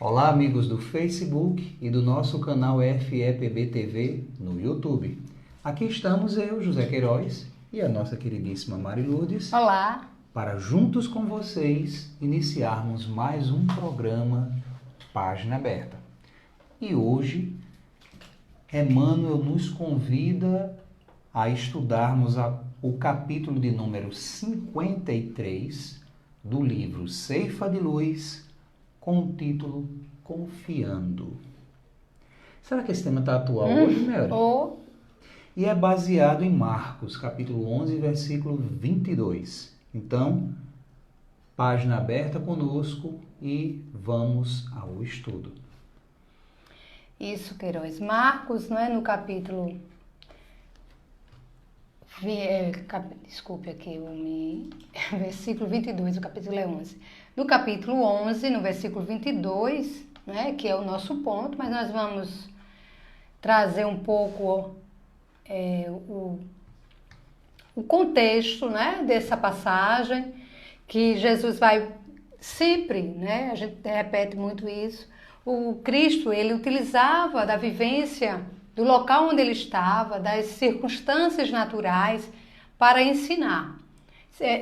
Olá, amigos do Facebook e do nosso canal FEPB TV no YouTube. Aqui estamos eu, José Queiroz, e a nossa queridíssima Mari Lourdes, Olá, para juntos com vocês iniciarmos mais um programa Página Aberta. E hoje, Emmanuel nos convida a estudarmos o capítulo de número 53 do livro Ceifa de Luz, com o título Confiando. Será que esse tema está atual hoje, Mary? oh, E é baseado em Marcos, capítulo 11, versículo 22. Então, página aberta conosco e vamos ao estudo. isso, Queiroz. Marcos, não é, no capítulo... Desculpe aqui, versículo 22, o capítulo é 11. No capítulo 11, no versículo 22, né, que é o nosso ponto, mas nós vamos trazer um pouco o contexto, né, dessa passagem, que Jesus vai sempre, né, a gente repete muito isso, o Cristo, ele utilizava da vivência do local onde ele estava, das circunstâncias naturais para ensinar.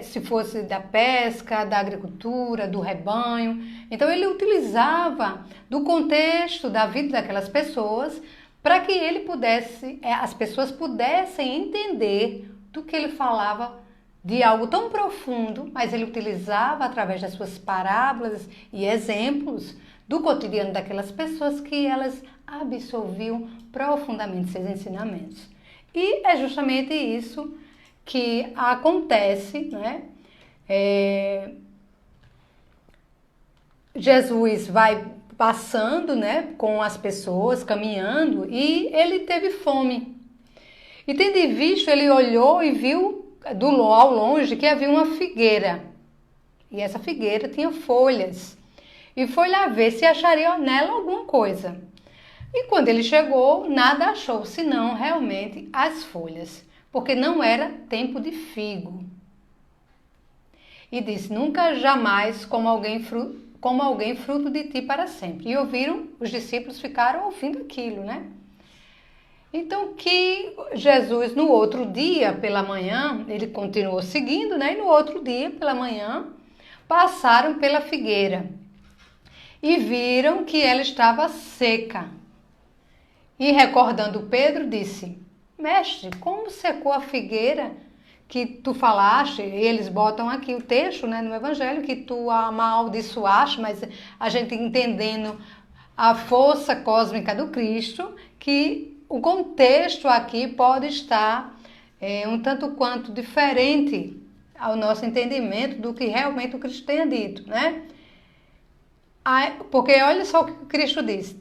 Se fosse da pesca, da agricultura, do rebanho. Então ele utilizava do contexto da vida daquelas pessoas para que ele pudesse, as pessoas pudessem entender do que ele falava de algo tão profundo, mas ele utilizava através das suas parábolas e exemplos do cotidiano daquelas pessoas que elas absorviam profundamente seus ensinamentos. E é justamente isso que acontece, né? Jesus vai passando, né, com as pessoas, caminhando, e ele teve fome. E tendo visto, ele olhou e viu ao longe que havia uma figueira. E essa figueira tinha folhas. E foi lá ver se acharia nela alguma coisa. E quando ele chegou, nada achou, senão realmente as folhas, porque não era tempo de figo. E disse: nunca jamais como alguém fruto de ti para sempre. E ouviram, os discípulos ficaram ouvindo aquilo, né? Então que Jesus no outro dia pela manhã, ele continuou seguindo, né? E no outro dia pela manhã passaram pela figueira e viram que ela estava seca. E recordando Pedro, disse: mestre, como secou a figueira que tu falaste? E eles botam aqui o texto, né, no Evangelho, que tu amaldiçoaste, mas a gente entendendo a força cósmica do Cristo, que o contexto aqui pode estar um tanto quanto diferente ao nosso entendimento do que realmente o Cristo tenha dito, né? Porque olha só o que o Cristo diz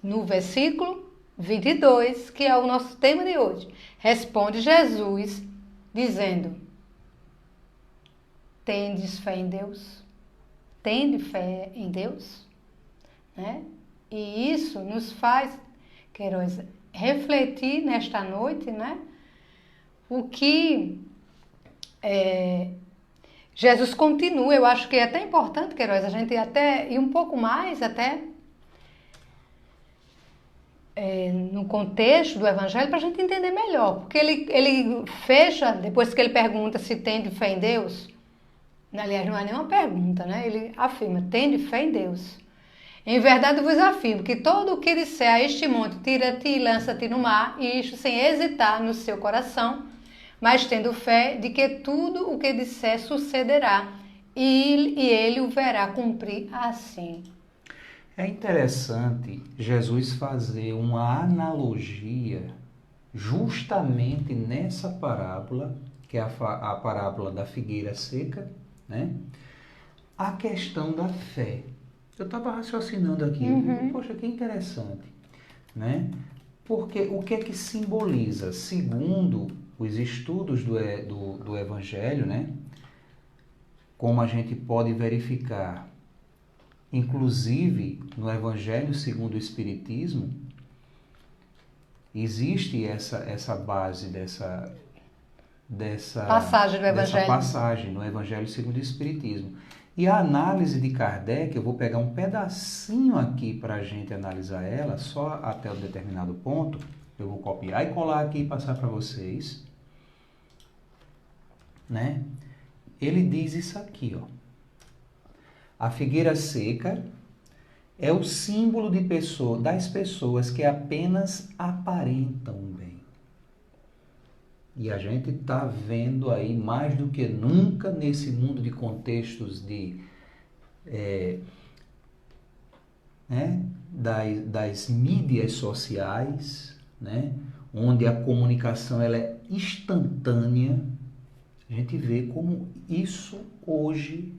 no versículo 22, que é o nosso tema de hoje. Responde Jesus, dizendo: tendes fé em Deus? Tende fé em Deus? Né? E isso nos faz, Queiroz, refletir nesta noite, né? O que Jesus continua. Eu acho que é até importante, Queiroz, a gente até ir um pouco mais até no contexto do Evangelho para a gente entender melhor. Porque ele fecha, depois que ele pergunta se tem de fé em Deus, aliás, não é nenhuma pergunta, né? Ele afirma: tem de fé em Deus. Em verdade vos afirmo que todo o que disser a este monte, tira-te e lança-te no mar, e isto sem hesitar no seu coração, mas tendo fé de que tudo o que disser sucederá, e ele o verá cumprir assim. É interessante Jesus fazer uma analogia justamente nessa parábola, que é a parábola da figueira seca, né? A questão da fé. Eu estava raciocinando aqui, poxa, que interessante, né? Porque o que é que simboliza? Segundo os estudos do Evangelho, né? Como a gente pode verificar, inclusive no Evangelho segundo o Espiritismo, existe essa base dessa Passagem do Evangelho. passagem no Evangelho segundo o Espiritismo. E a análise de Kardec, eu vou pegar um pedacinho aqui para a gente analisar ela, só até um determinado ponto. Eu vou copiar e colar aqui e passar para vocês. Né? Ele diz isso aqui, ó. A figueira seca é o símbolo das pessoas que apenas aparentam bem. E a gente está vendo aí mais do que nunca nesse mundo de contextos das mídias sociais, né? Onde a comunicação ela é instantânea. A gente vê como isso hoje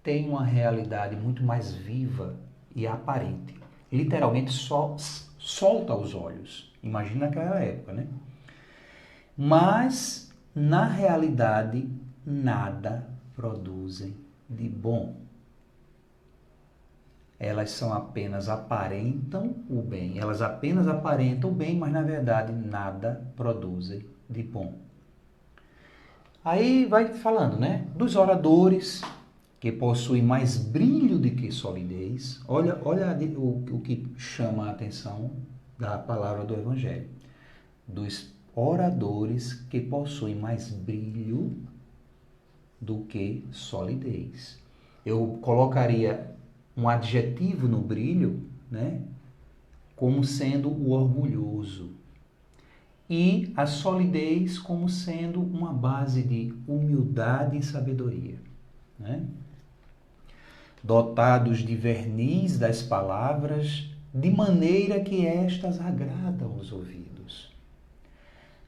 tem uma realidade muito mais viva e aparente. Literalmente só solta aos olhos. Imagina naquela época, né? Mas, na realidade, nada produzem de bom. Elas são apenas aparentam o bem. Elas apenas aparentam o bem, mas na verdade nada produzem de bom. Aí vai falando, né? Dos oradores, que possuem mais brilho do que solidez. Olha o que chama a atenção da palavra do Evangelho. Dos oradores que possuem mais brilho do que solidez. Eu colocaria um adjetivo no brilho, né? Como sendo o orgulhoso. E a solidez como sendo uma base de humildade e sabedoria, né? Dotados de verniz das palavras, de maneira que estas agradam aos ouvidos.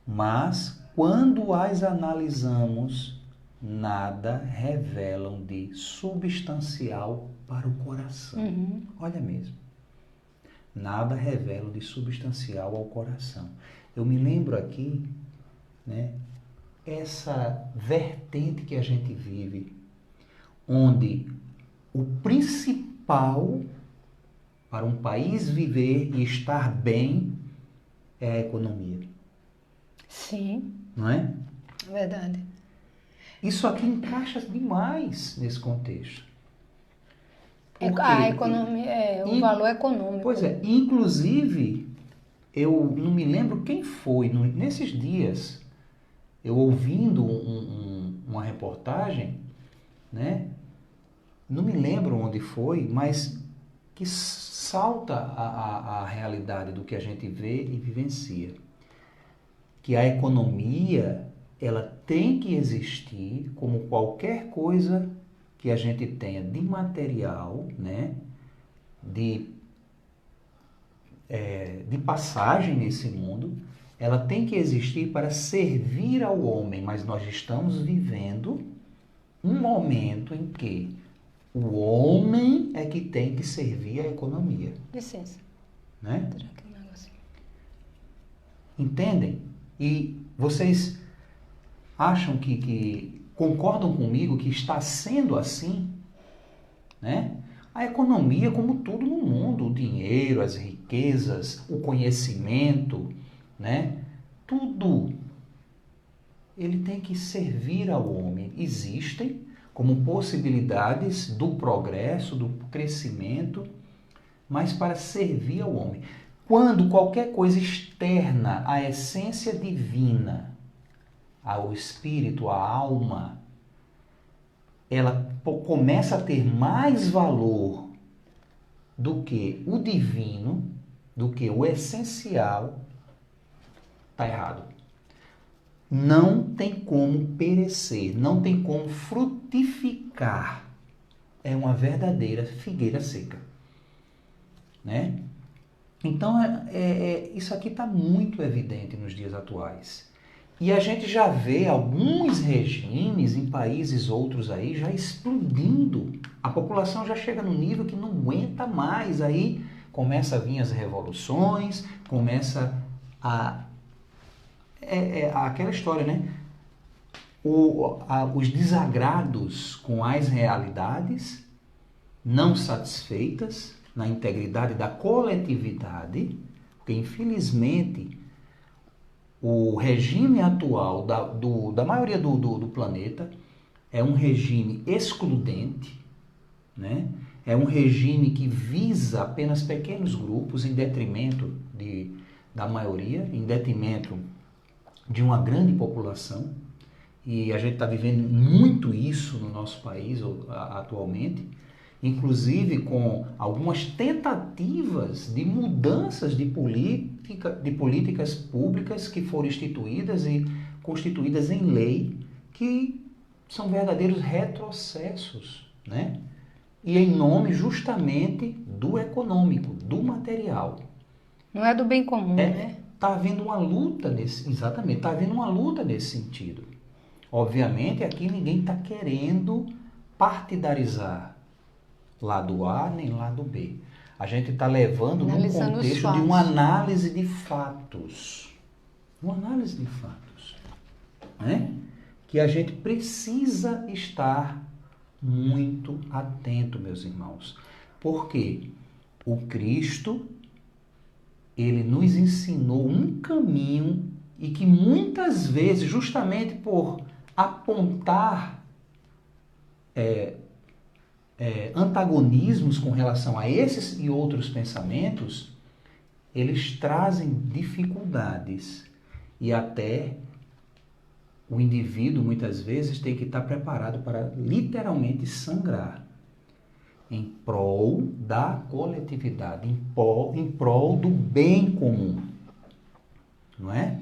Mas, quando as analisamos, nada revelam de substancial para o coração. Olha mesmo. Nada revelam de substancial ao coração. Eu me lembro aqui, né, essa vertente que a gente vive, onde o principal para um país viver e estar bem é a economia. Sim. Não é? Verdade. Isso aqui encaixa demais nesse contexto. A economia, o valor econômico. Pois é, inclusive, eu não me lembro quem foi, nesses dias, eu ouvindo uma reportagem, né? Não me lembro onde foi, mas que salta a realidade do que a gente vê e vivencia. Que a economia, ela tem que existir como qualquer coisa que a gente tenha de material, né? De passagem nesse mundo, ela tem que existir para servir ao homem, mas nós estamos vivendo um momento em que o homem é que tem que servir a economia. Licença. Né? Entendem? E vocês acham que concordam comigo que está sendo assim? Né? A economia, como tudo no mundo, o dinheiro, as riquezas, o conhecimento, né? Tudo, ele tem que servir ao homem. Existem como possibilidades do progresso, do crescimento, mas para servir ao homem. Quando qualquer coisa externa à essência divina, ao espírito, à alma, ela começa a ter mais valor do que o divino, do que o essencial, está errado. Não tem como perecer, não tem como frutificar. É uma verdadeira figueira seca. Né? Então, isso aqui está muito evidente nos dias atuais. E a gente já vê alguns regimes em países outros aí já explodindo. A população já chega no nível que não aguenta mais. Aí começa a vir as revoluções, começa aquela história, né? Os desagrados com as realidades, não satisfeitas na integridade da coletividade, porque infelizmente o regime atual da maioria do planeta é um regime excludente, né? É um regime que visa apenas pequenos grupos em detrimento da maioria, em detrimento de uma grande população. E a gente está vivendo muito isso no nosso país atualmente, inclusive com algumas tentativas de mudanças de políticas públicas que foram instituídas e constituídas em lei, que são verdadeiros retrocessos, né? E em nome justamente do econômico, do material. Não é do bem comum, né? Está havendo uma luta exatamente, está havendo uma luta nesse sentido. Obviamente, aqui ninguém está querendo partidarizar lado A nem lado B. A gente está levando no contexto de uma análise de fatos. Uma análise de fatos. Né? Que a gente precisa estar muito atento, meus irmãos. Porque o Cristo, ele nos ensinou um caminho e que muitas vezes, justamente por apontar antagonismos com relação a esses e outros pensamentos, eles trazem dificuldades e até o indivíduo muitas vezes tem que estar preparado para literalmente sangrar em prol da coletividade, em prol do bem comum, não é?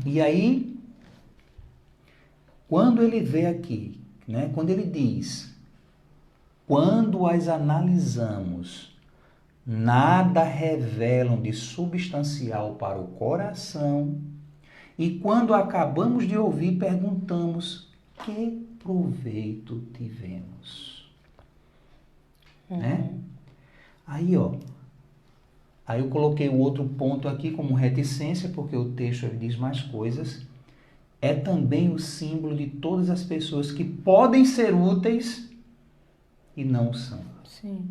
E aí, quando ele vê aqui, né, quando ele diz, quando as analisamos, nada revelam de substancial para o coração, e quando acabamos de ouvir, perguntamos, que proveito tivemos? Né? Aí eu coloquei o outro ponto aqui como reticência, porque o texto diz mais coisas. É também o símbolo de todas as pessoas que podem ser úteis e não são. Sim.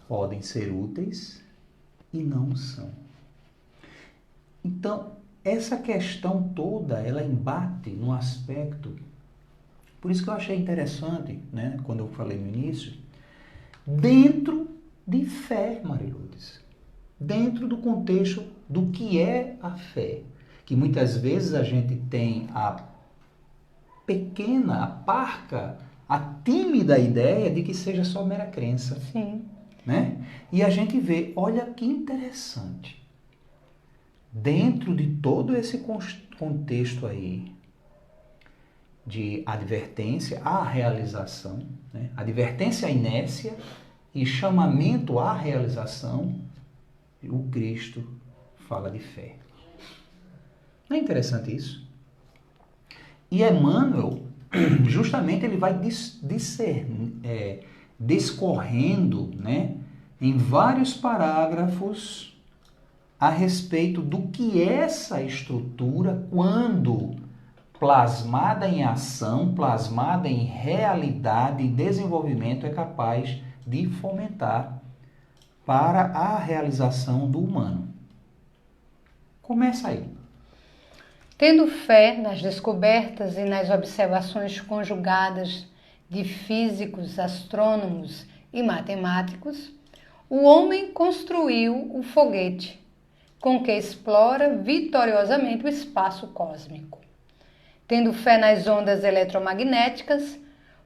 Podem ser úteis e não são. Então, essa questão toda, ela embate no aspecto, por isso que eu achei interessante, né, quando eu falei no início, dentro de fé, Marilodes, dentro do contexto do que é a fé, que muitas vezes a gente tem a pequena, a parca, a tímida ideia de que seja só mera crença. Sim. Né? E a gente vê, olha que interessante, dentro de todo esse contexto aí de advertência à realização, né? Advertência à inércia e chamamento à realização, o Cristo fala de fé. Não é interessante isso? E Emmanuel, justamente, ele vai discorrendo, né, em vários parágrafos a respeito do que essa estrutura, quando plasmada em ação, plasmada em realidade e desenvolvimento, é capaz de fomentar para a realização do humano. Começa aí. Tendo fé nas descobertas e nas observações conjugadas de físicos, astrônomos e matemáticos, o homem construiu o foguete, com que explora vitoriosamente o espaço cósmico. Tendo fé nas ondas eletromagnéticas,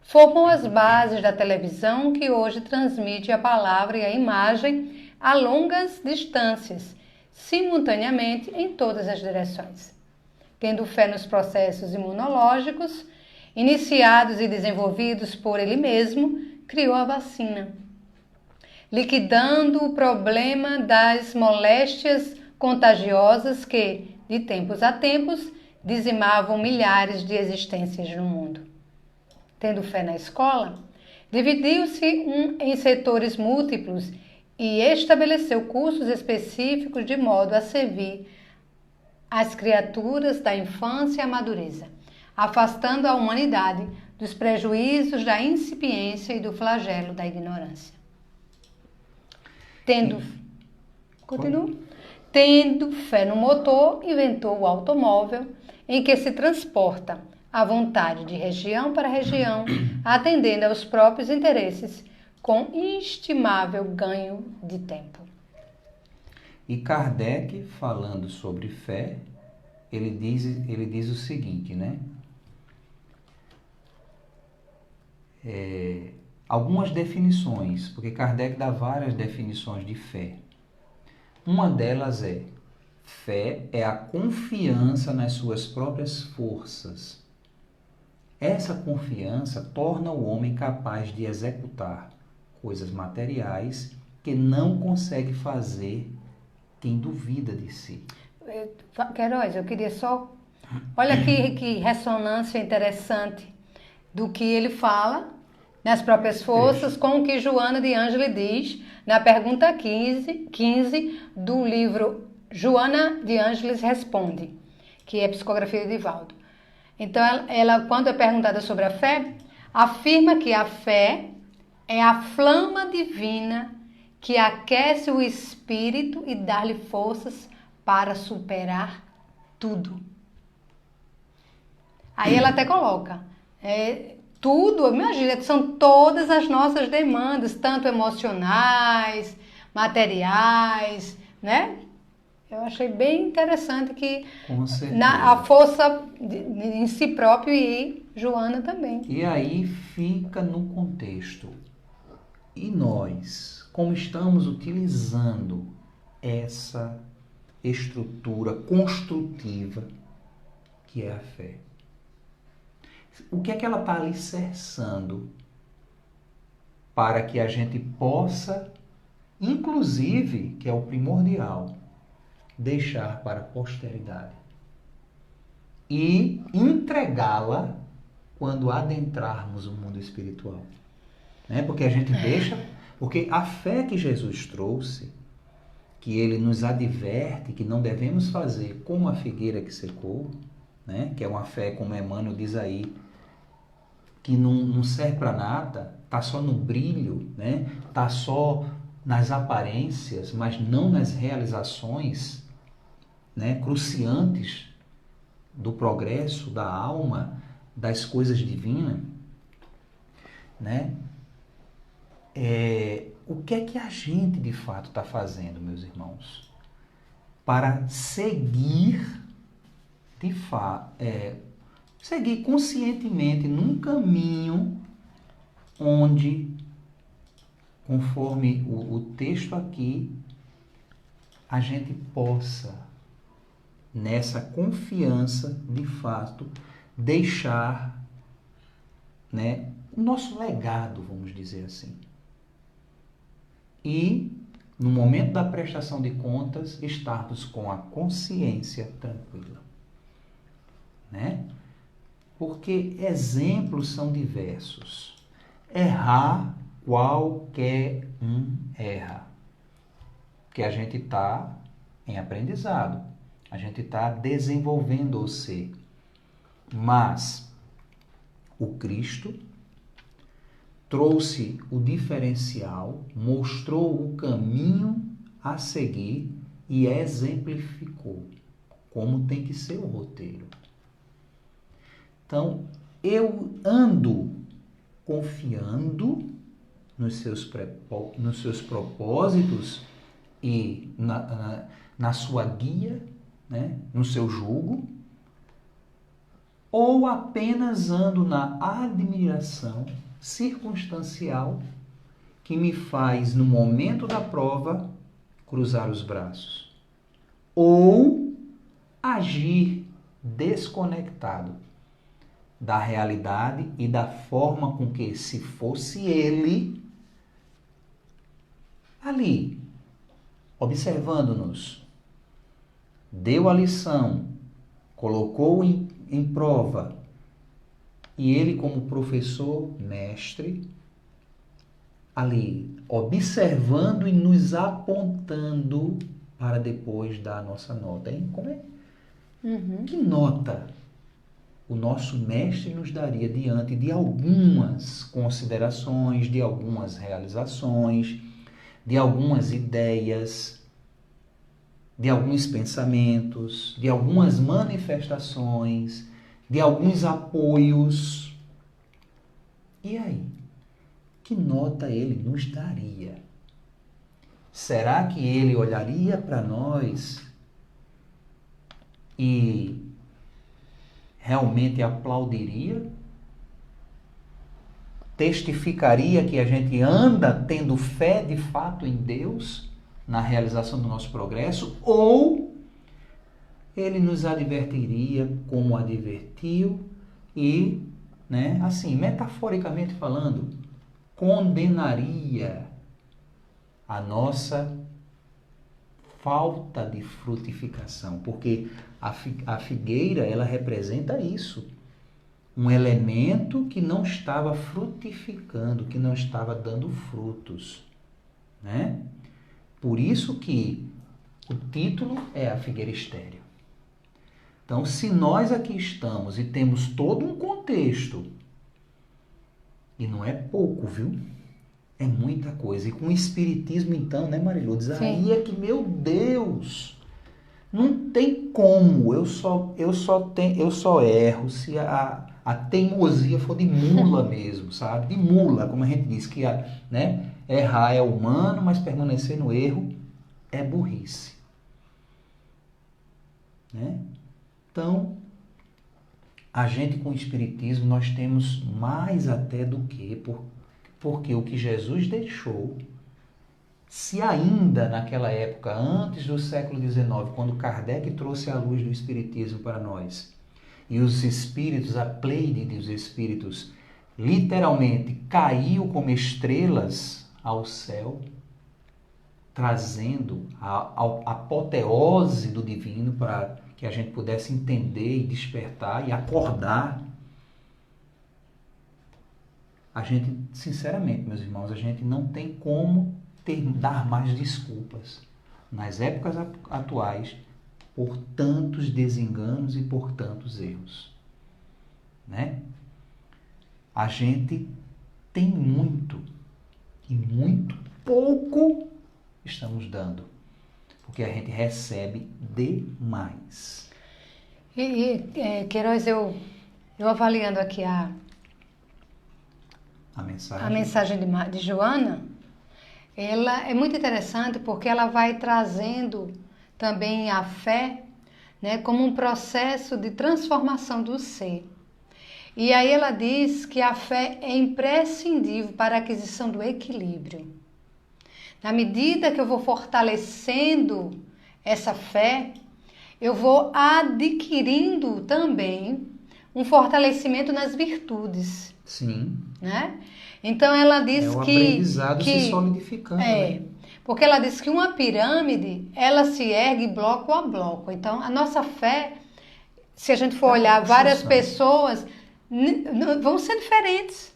formou as bases da televisão que hoje transmite a palavra e a imagem a longas distâncias, simultaneamente em todas as direções. Tendo fé nos processos imunológicos, iniciados e desenvolvidos por ele mesmo, criou a vacina, liquidando o problema das moléstias contagiosas que, de tempos a tempos, dizimavam milhares de existências no mundo. Tendo fé na escola, dividiu-se em setores múltiplos e estabeleceu cursos específicos de modo a servir as criaturas da infância à madureza, afastando a humanidade dos prejuízos da incipiência e do flagelo da ignorância. Tendo fé no motor, inventou o automóvel em que se transporta à vontade de região para região, atendendo aos próprios interesses, com inestimável ganho de tempo. E Kardec, falando sobre fé, ele diz o seguinte, né? Algumas definições, porque Kardec dá várias definições de fé. Uma delas é: fé é a confiança nas suas próprias forças. Essa confiança torna o homem capaz de executar coisas materiais que não consegue fazer quem duvida de si. Queiroz, eu queria só... Olha que ressonância interessante do que ele fala nas próprias forças com o que Joana de Ângeles diz na pergunta 15 do livro Joana de Ângeles Responde, que é Psicografia de Divaldo. Então, ela, quando é perguntada sobre a fé, afirma que a fé é a flama divina que aquece o espírito e dá-lhe forças para superar tudo. Aí ela até coloca, tudo, imagina, são todas as nossas demandas, tanto emocionais, materiais, né? Eu achei bem interessante que a força em si próprio e Joana também. E aí fica no contexto. E nós, como estamos utilizando essa estrutura construtiva que é a fé? O que é que ela está alicerçando para que a gente possa, inclusive, que é o primordial, deixar para a posteridade e entregá-la quando adentrarmos o mundo espiritual, né? Porque a gente deixa, porque a fé que Jesus trouxe, que ele nos adverte que não devemos fazer como a figueira que secou, né? Que é uma fé, como Emmanuel diz aí, que não serve para nada, está só no brilho, né? Está só nas aparências, mas não nas realizações, né, cruciantes do progresso da alma, das coisas divinas, né? O que é que a gente de fato está fazendo, meus irmãos, para seguir seguir conscientemente num caminho onde, conforme o texto aqui, a gente possa, nessa confiança, de fato, deixar, né, o nosso legado, vamos dizer assim. E, no momento da prestação de contas, estarmos com a consciência tranquila, né? Porque exemplos são diversos. Errar, qualquer um erra. Porque a gente está em aprendizado. A gente está desenvolvendo o ser. Mas o Cristo trouxe o diferencial, mostrou o caminho a seguir e exemplificou como tem que ser o roteiro. Então, eu ando confiando nos seus propósitos e na sua guia, né? No seu jugo, ou apenas ando na admiração circunstancial que me faz, no momento da prova, cruzar os braços, ou agir desconectado da realidade e da forma com que, se fosse ele ali, observando-nos, deu a lição, colocou em prova, e ele, como professor, mestre, ali, observando e nos apontando para depois dar a nossa nota. Hein? Como é? Que nota o nosso mestre nos daria diante de algumas considerações, de algumas realizações, de algumas ideias, de alguns pensamentos, de algumas manifestações, de alguns apoios. E aí? Que nota ele nos daria? Será que ele olharia para nós e realmente aplaudiria? Testificaria que a gente anda tendo fé de fato em Deus, na realização do nosso progresso? Ou ele nos advertiria como advertiu e, assim, metaforicamente falando, condenaria a nossa falta de frutificação? Porque a figueira, ela representa isso. Um elemento que não estava frutificando, que não estava dando frutos, né? Por isso que o título é a figueira estéril. Então, se nós aqui estamos e temos todo um contexto, e não é pouco, viu? É muita coisa. E com o Espiritismo, então, né, Marilu? Diz aí é que, meu Deus, não tem como, eu só erro se a teimosia for de mula mesmo, sabe? De mula, como a gente diz, que errar é humano, mas permanecer no erro é burrice. Né? Então, a gente com o Espiritismo, nós temos mais até do que, porque o que Jesus deixou, se ainda naquela época, antes do século XIX, quando Kardec trouxe a luz do Espiritismo para nós, e os espíritos, a pleiade dos espíritos, literalmente caiu como estrelas ao céu, trazendo a apoteose do divino para que a gente pudesse entender e despertar e acordar. A gente, sinceramente, meus irmãos, a gente não tem como dar mais desculpas nas épocas atuais por tantos desenganos e por tantos erros, né? A gente tem muito e muito pouco estamos dando, porque a gente recebe demais. Queiroz, eu avaliando aqui a mensagem de Joana, ela é muito interessante porque ela vai trazendo também a fé, né, como um processo de transformação do ser. E aí ela diz que a fé é imprescindível para a aquisição do equilíbrio. Na medida que eu vou fortalecendo essa fé, eu vou adquirindo também um fortalecimento nas virtudes. Sim. Né? Então ela diz o que aprendizado se solidificando. Né? Porque ela diz que uma pirâmide, ela se ergue bloco a bloco. Então a nossa fé, se a gente for olhar várias pessoas, vão ser diferentes.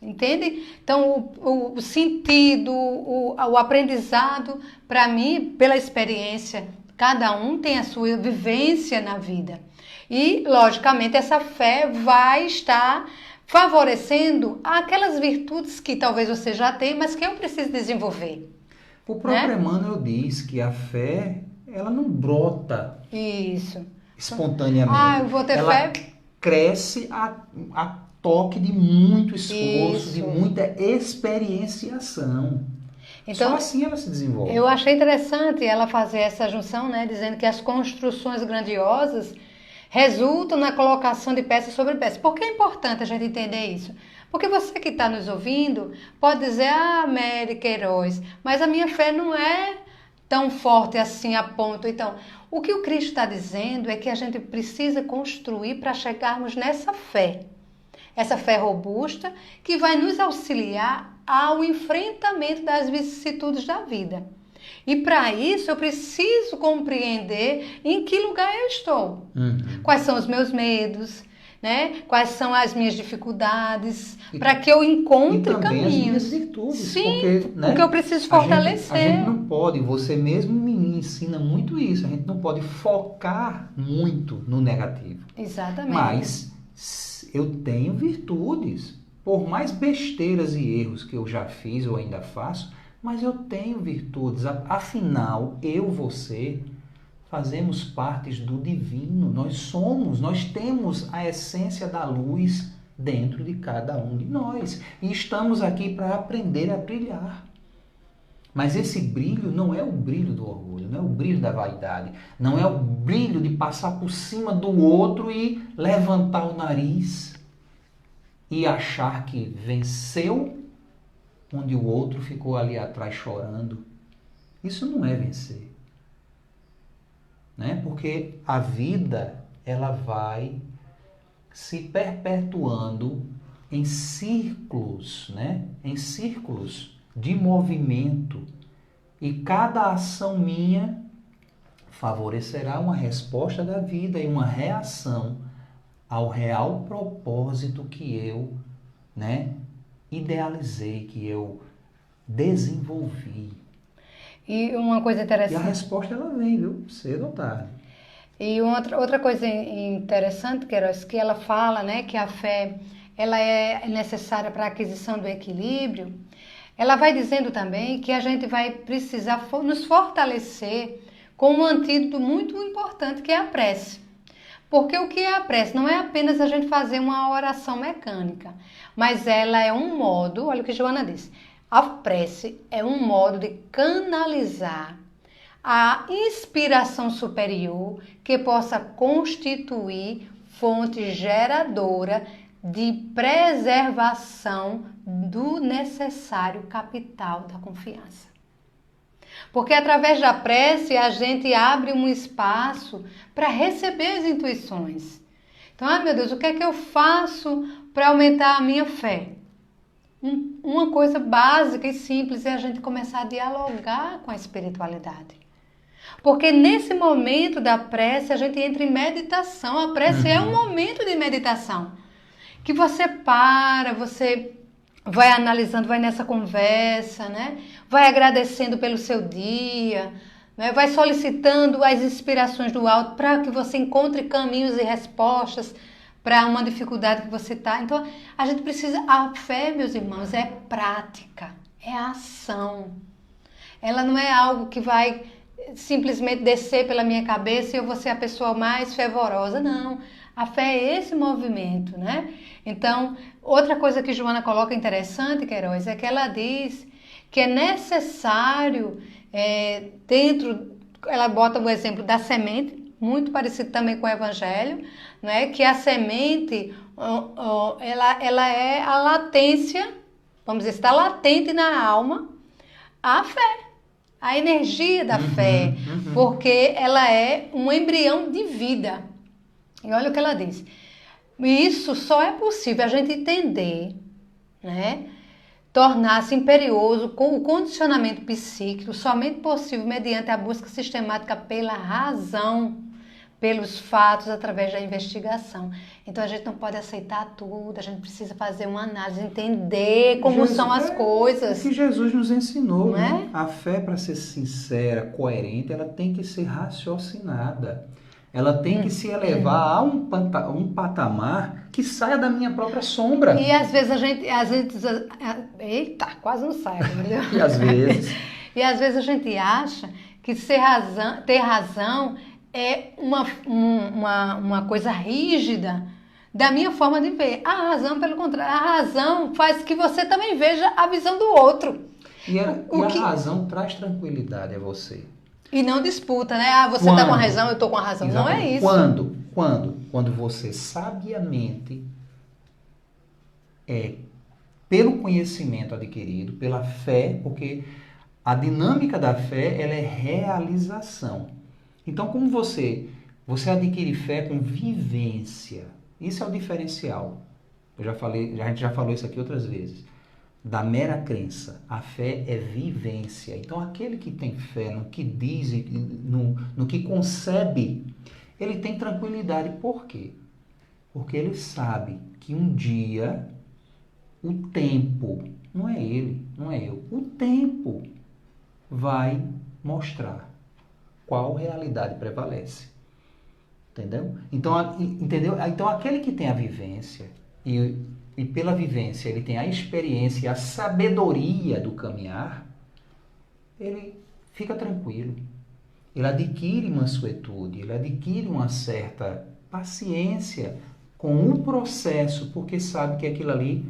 Entende? Então o sentido, o aprendizado, para mim, pela experiência, cada um tem a sua vivência na vida. E, logicamente, essa fé vai estar favorecendo aquelas virtudes que talvez você já tenha, mas que eu preciso desenvolver. O próprio Emmanuel diz que a fé, ela não brota espontaneamente. Eu vou ter ela fé. Cresce a toque de muito esforço, de muita experienciação. Então, só assim ela se desenvolve. Eu achei interessante ela fazer essa junção, né, dizendo que as construções grandiosas resultam na colocação de peças sobre peças. Por que é importante a gente entender isso? Porque você que está nos ouvindo pode dizer, Mary Queiroz, mas a minha fé não é tão forte assim a ponto. Então, o que o Cristo está dizendo é que a gente precisa construir para chegarmos nessa fé. Essa fé robusta que vai nos auxiliar ao enfrentamento das vicissitudes da vida. E para isso eu preciso compreender em que lugar eu estou. Quais são os meus medos, né? Quais são as minhas dificuldades, para que eu encontre caminhos. As minhas virtudes. Sim, porque, porque eu preciso fortalecer. A gente não pode, você mesmo me ensina muito isso, a gente não pode focar muito no negativo. Exatamente. Mas eu tenho virtudes, por mais besteiras e erros que eu já fiz ou ainda faço, mas eu tenho virtudes. Afinal, você fazemos partes do divino, nós temos a essência da luz dentro de cada um de nós. E estamos aqui para aprender a brilhar. Mas esse brilho não é o brilho do orgulho, não é o brilho da vaidade, não é o brilho de passar por cima do outro e levantar o nariz e achar que venceu, onde o outro ficou ali atrás chorando. Isso não é vencer. Né? Porque a vida, ela vai se perpetuando em círculos, né? Em círculos de movimento, e cada ação minha favorecerá uma resposta da vida e uma reação ao real propósito que eu, né, idealizei, que eu desenvolvi. E uma coisa interessante. E a resposta ela vem, viu? Cedo ou tarde. E outra coisa interessante, Queiroz, que ela fala, né, que a fé ela é necessária para a aquisição do equilíbrio. Ela vai dizendo também que a gente vai precisar nos fortalecer com um antídoto muito importante, que é a prece. Porque o que é a prece? Não é apenas a gente fazer uma oração mecânica, mas ela é um modo, olha o que Joana disse, a prece é um modo de canalizar a inspiração superior que possa constituir fonte geradora de preservação do necessário capital da confiança. Porque através da prece a gente abre um espaço para receber as intuições. Então, meu Deus, o que é que eu faço para aumentar a minha fé? Uma coisa básica e simples é a gente começar a dialogar com a espiritualidade. Porque nesse momento da prece a gente entra em meditação. A prece é um momento de meditação. Que você para, você vai analisando, vai nessa conversa, né? Vai agradecendo pelo seu dia, né? Vai solicitando as inspirações do alto para que você encontre caminhos e respostas para uma dificuldade que você está. Então, a gente precisa... A fé, meus irmãos, é prática, é ação. Ela não é algo que vai simplesmente descer pela minha cabeça e eu vou ser a pessoa mais fervorosa. Não. A fé é esse movimento, né? Então, outra coisa que Joana coloca interessante, Queiroz, é que ela diz que é necessário, ela bota o exemplo da semente, muito parecido também com o Evangelho, né? Que a semente, ela é a latência, vamos dizer, está latente na alma a fé, a energia da fé, porque ela é um embrião de vida. E olha o que ela diz. Isso só é possível a gente entender, né? Tornar-se imperioso com o condicionamento psíquico, somente possível mediante a busca sistemática pela razão, pelos fatos, através da investigação. Então a gente não pode aceitar tudo, a gente precisa fazer uma análise, entender como são as coisas. O que Jesus nos ensinou, não né? É? A fé, para ser sincera, coerente, ela tem que ser raciocinada. Ela tem que se elevar a um patamar que saia da minha própria sombra. E às vezes eita, quase não sai, entendeu? E às vezes... E às vezes a gente acha que ter razão é uma coisa rígida da minha forma de ver. A razão, pelo contrário, a razão faz que você também veja a visão do outro. E a razão traz tranquilidade a você. E não disputa, né? Ah, você está com a razão, eu estou com a razão. Exatamente. Não é isso. Quando você sabiamente, pelo conhecimento adquirido, pela fé, porque a dinâmica da fé, ela é realização. Então, como você adquire fé com vivência, isso é o diferencial. A gente já falou isso aqui outras vezes. Da mera crença, a fé é vivência. Então, aquele que tem fé no que diz, no que concebe, ele tem tranquilidade. Por quê? Porque ele sabe que um dia o tempo, não é ele, não é eu, o tempo vai mostrar qual realidade prevalece. Entendeu? Então, aquele que tem a vivência e pela vivência ele tem a experiência e a sabedoria do caminhar, ele fica tranquilo. ele adquire mansuetude, ele adquire uma certa paciência com o processo, porque sabe que aquilo ali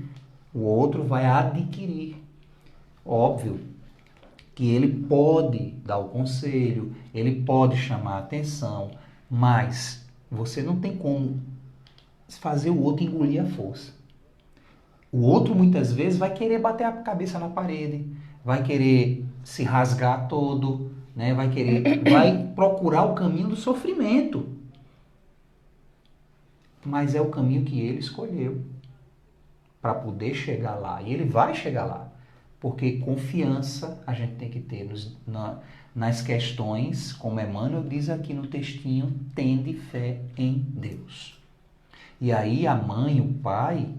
o outro vai adquirir. Óbvio que ele pode dar o conselho, ele pode chamar a atenção, mas você não tem como fazer o outro engolir a força. O outro muitas vezes vai querer bater a cabeça na parede, vai querer se rasgar todo, né? Vai procurar o caminho do sofrimento. Mas é o caminho que ele escolheu para poder chegar lá. E ele vai chegar lá. Porque confiança a gente tem que ter nas questões, como Emmanuel diz aqui no textinho, tende fé em Deus. E aí a mãe, o pai,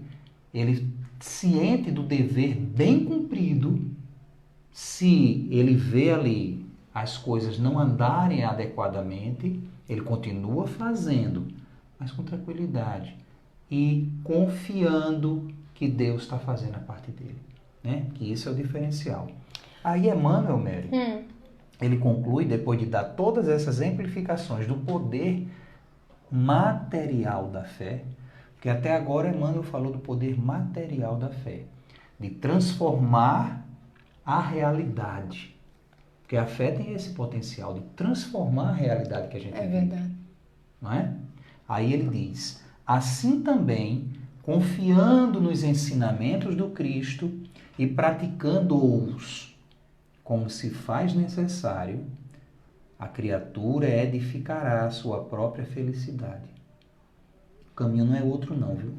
ele ciente do dever bem cumprido, se ele vê ali as coisas não andarem adequadamente, ele continua fazendo, mas com tranquilidade e confiando que Deus está fazendo a parte dele, né? Que isso é o diferencial. Aí Emmanuel, Mary, ele conclui, depois de dar todas essas exemplificações do poder material da fé, porque até agora Emmanuel falou do poder material da fé, de transformar a realidade. Porque a fé tem esse potencial de transformar a realidade que a gente vive. É verdade. Não é? Aí ele diz, assim também, confiando nos ensinamentos do Cristo e praticando-os como se faz necessário, a criatura edificará a sua própria felicidade. O caminho não é outro não, viu?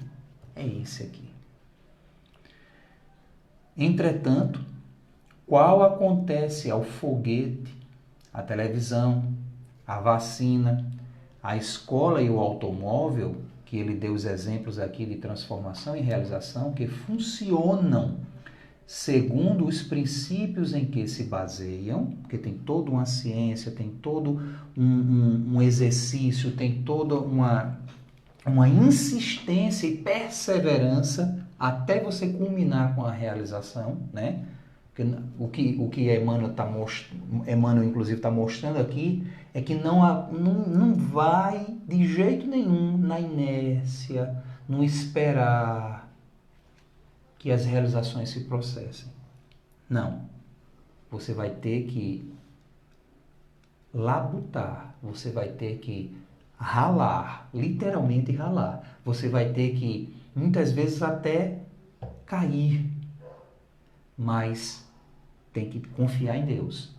É esse aqui. Entretanto, qual acontece ao foguete, à televisão, à vacina, à escola e ao automóvel, que ele deu os exemplos aqui de transformação e realização, que funcionam segundo os princípios em que se baseiam, porque tem toda uma ciência, tem todo um exercício, tem toda uma insistência e perseverança até você culminar com a realização, né? O que Emmanuel inclusive está mostrando aqui é que não vai de jeito nenhum na inércia, no esperar que as realizações se processem. Não. Você vai ter que labutar, você vai ter que ralar, literalmente ralar. Você vai ter que, muitas vezes, até cair, mas tem que confiar em Deus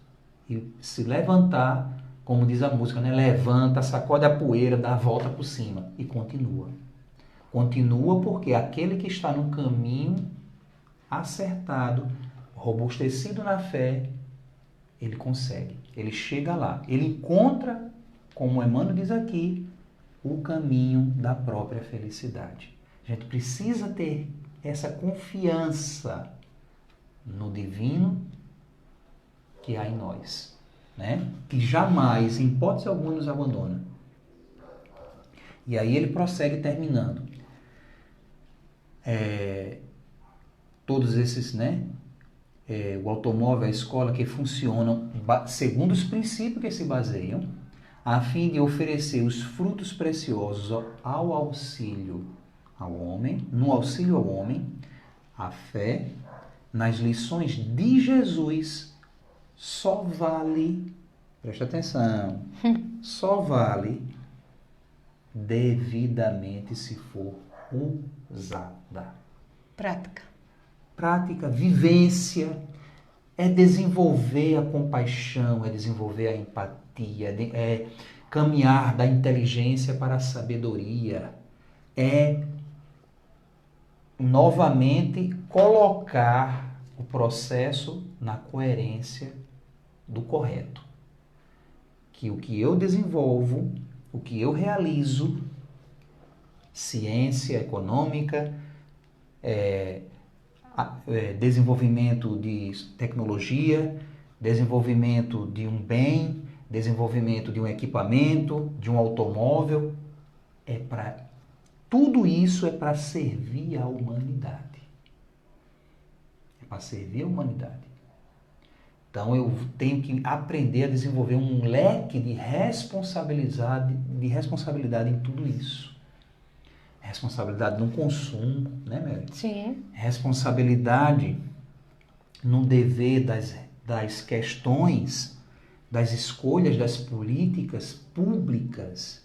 e se levantar, como diz a música, né? Levanta, sacode a poeira, dá a volta por cima e continua. Continua porque aquele que está no caminho acertado, robustecido na fé, ele consegue, ele chega lá, ele encontra, como Emmanuel diz aqui, o caminho da própria felicidade. A gente precisa ter essa confiança no divino que há em nós, né? Que jamais, em hipótese alguma, nos abandona. E aí ele prossegue terminando. Todos esses, né? O automóvel, a escola, que funcionam segundo os princípios que se baseiam, a fim de oferecer os frutos preciosos ao auxílio ao homem, no auxílio ao homem, a fé, nas lições de Jesus, só vale, presta atenção, só vale devidamente se for usada. Prática, vivência, é desenvolver a compaixão, é desenvolver a empatia, é caminhar da inteligência para a sabedoria, é novamente colocar o processo na coerência do correto. Que o que eu desenvolvo, o que eu realizo, ciência econômica, desenvolvimento de tecnologia, desenvolvimento de um bem, desenvolvimento de um equipamento, de um automóvel, tudo isso é para servir a humanidade. É para servir a humanidade. Então eu tenho que aprender a desenvolver um leque de responsabilidade em tudo isso. Responsabilidade no consumo, né, Mary? Sim. Responsabilidade no dever das questões, das escolhas, das políticas públicas,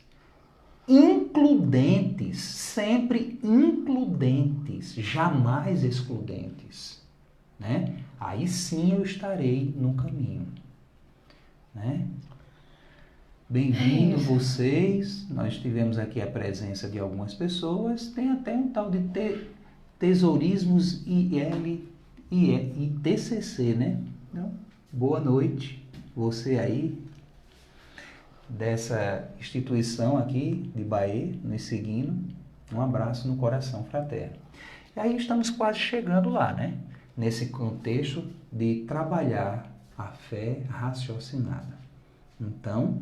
includentes, sempre includentes, jamais excludentes, né? Aí sim eu estarei no caminho, né? Bem-vindo vocês, nós tivemos aqui a presença de algumas pessoas, tem até um tal de tesourismos IL e TCC, né? Então, boa noite, você aí, dessa instituição aqui de Bahia, nos seguindo, um abraço no coração fraterno. E aí estamos quase chegando lá, né? Nesse contexto de trabalhar a fé raciocinada. Então,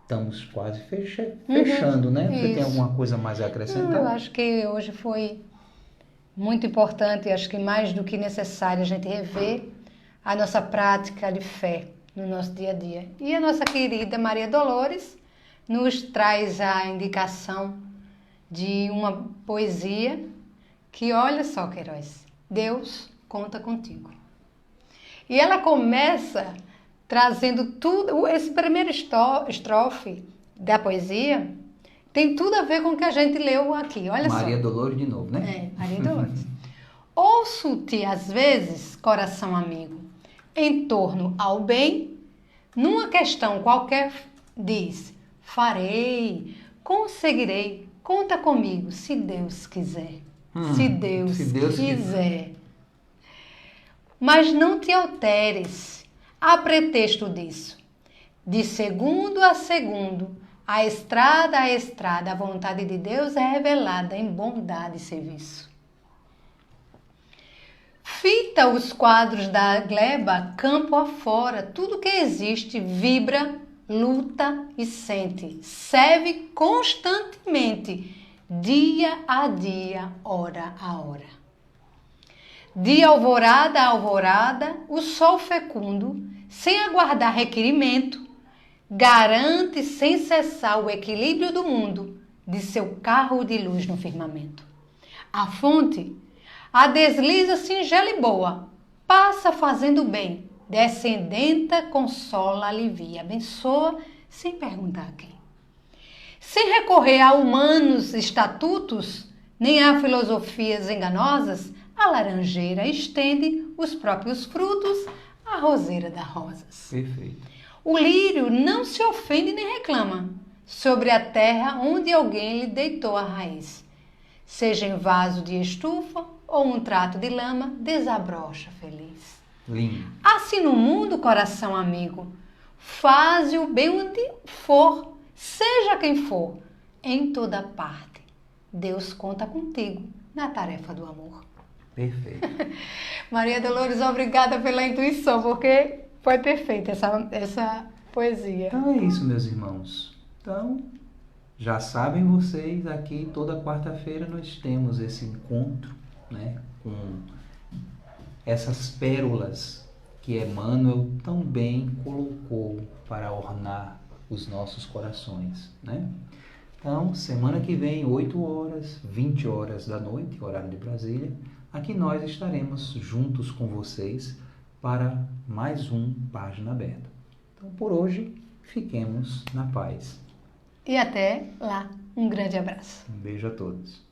estamos quase fechando, né? Você tem alguma coisa mais a acrescentar? Eu acho que hoje foi muito importante, acho que mais do que necessário a gente rever a nossa prática de fé no nosso dia a dia. E a nossa querida Maria Dolores nos traz a indicação de uma poesia que, olha só, Queiroz, Deus conta contigo. E ela começa trazendo tudo, esse primeiro estrofe da poesia tem tudo a ver com o que a gente leu aqui, olha só. Maria Dolores de novo, né? Maria Dolores. Ouço-te às vezes, coração amigo, em torno ao bem, numa questão qualquer diz, farei, conseguirei, conta comigo, se Deus quiser. Se Deus quiser. Mas não te alteres, a pretexto disso. De segundo a segundo, a estrada, a vontade de Deus é revelada em bondade e serviço. Fita os quadros da gleba campo afora, tudo que existe vibra, luta e sente, serve constantemente, dia a dia, hora a hora. De alvorada a alvorada, o sol fecundo, sem aguardar requerimento, garante sem cessar o equilíbrio do mundo de seu carro de luz no firmamento. A fonte, a desliza singela e boa, passa fazendo bem, descendenta, consola, alivia, abençoa, sem perguntar a quem. Sem recorrer a humanos estatutos, nem a filosofias enganosas, a laranjeira estende os próprios frutos, a roseira dá rosas. Perfeito. O lírio não se ofende nem reclama sobre a terra onde alguém lhe deitou a raiz. Seja em vaso de estufa ou um trato de lama, desabrocha feliz. Lindo. Assim no mundo, coração amigo, faze o bem onde for, seja quem for, em toda parte. Deus conta contigo na tarefa do amor. Perfeito. Maria Dolores, obrigada pela intuição, porque foi perfeita essa poesia. Então é isso, meus irmãos. Então, já sabem vocês, aqui toda quarta-feira nós temos esse encontro, né, com essas pérolas que Emmanuel tão bem colocou para ornar os nossos corações, né? Então, semana que vem, 8 horas, 20 horas da noite, horário de Brasília, aqui nós estaremos juntos com vocês para mais um Página Aberta. Então, por hoje, fiquemos na paz. E até lá. Um grande abraço. Um beijo a todos.